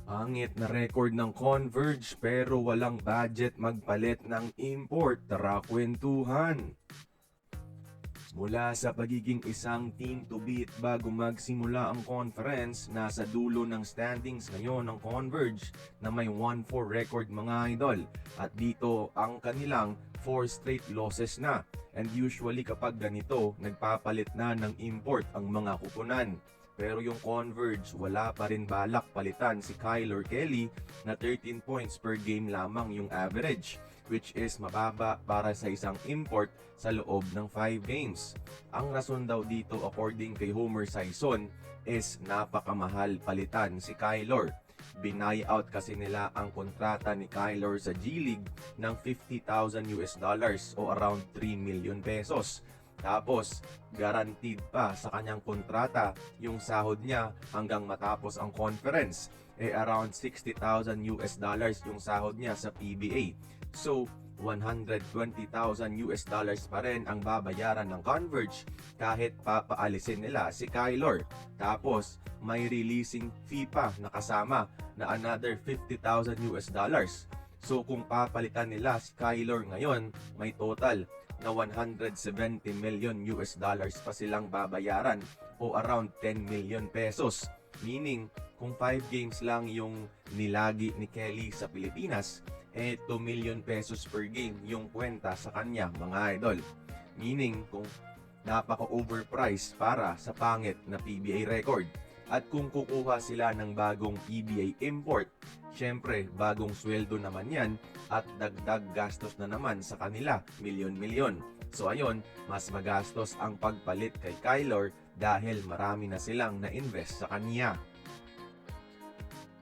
Pangit na record ng Converge pero walang budget magpalit ng import. Tara kwentuhan! Mula sa pagiging isang team to beat bago magsimula ang conference, nasa dulo ng standings ngayon ng Converge na may 1-4 record mga idol. At dito ang kanilang 4 straight losses na. And usually kapag ganito, nagpapalit na ng import ang mga kupunan. Pero yung Converge, wala pa rin balak palitan si Kyler Kelly na 13 points per game lamang yung average, which is mababa para sa isang import sa loob ng 5 games. Ang rason daw dito according kay Homer Sison is napakamahal palitan si Kyler. Binayout kasi nila ang kontrata ni Kyler sa G-League ng $50,000 o around 3 million pesos. Tapos, guaranteed pa sa kanyang kontrata yung sahod niya hanggang matapos ang conference. Around $60,000 yung sahod niya sa PBA. So, $120,000 pa rin ang babayaran ng Converge kahit papaalisin nila si Kyler. Tapos, may releasing fee pa na kasama na another $50,000. So, kung papalitan nila si Kyler ngayon, may total na $170 million pa silang babayaran o around 10 million pesos. Meaning, kung 5 games lang yung nilagi ni Kelly sa Pilipinas, 2 million pesos per game yung kwenta sa kanya mga idol. Meaning, kung napaka-overpriced para sa pangit na PBA record. At kung kukuha sila ng bagong PBA import, syempre bagong sweldo naman yan at dagdag gastos na naman sa kanila, milyon-milyon. So ayun, mas magastos ang pagpalit kay Kyler dahil marami na silang na-invest sa kanya.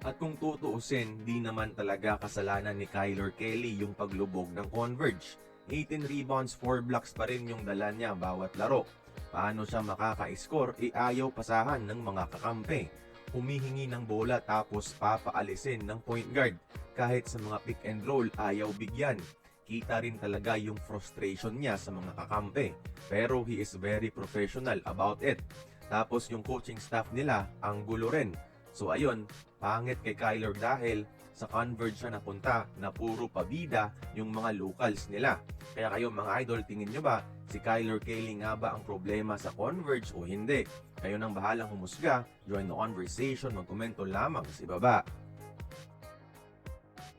At kung tutuusin, di naman talaga kasalanan ni Kyler Kelly yung paglubog ng Converge. 18 rebounds, 4 blocks pa rin yung dala niya bawat laro. Paano siya makaka-score? Ayaw pasahan ng mga kakampi. Humihingi ng bola tapos papaalisin ng point guard. Kahit sa mga pick and roll, ayaw bigyan. Kita rin talaga yung frustration niya sa mga kakampi. Pero he is very professional about it. Tapos yung coaching staff nila, ang gulo rin. So ayun, pangit kay Kyler dahil sa Converge siya napunta na puro pabida yung mga locals nila. Kaya kayo mga idol, tingin nyo ba si Kyler Kelly nga ba ang problema sa Converge o hindi? Kayo nang bahalang humusga, join the conversation, magkomento lamang sa ibaba.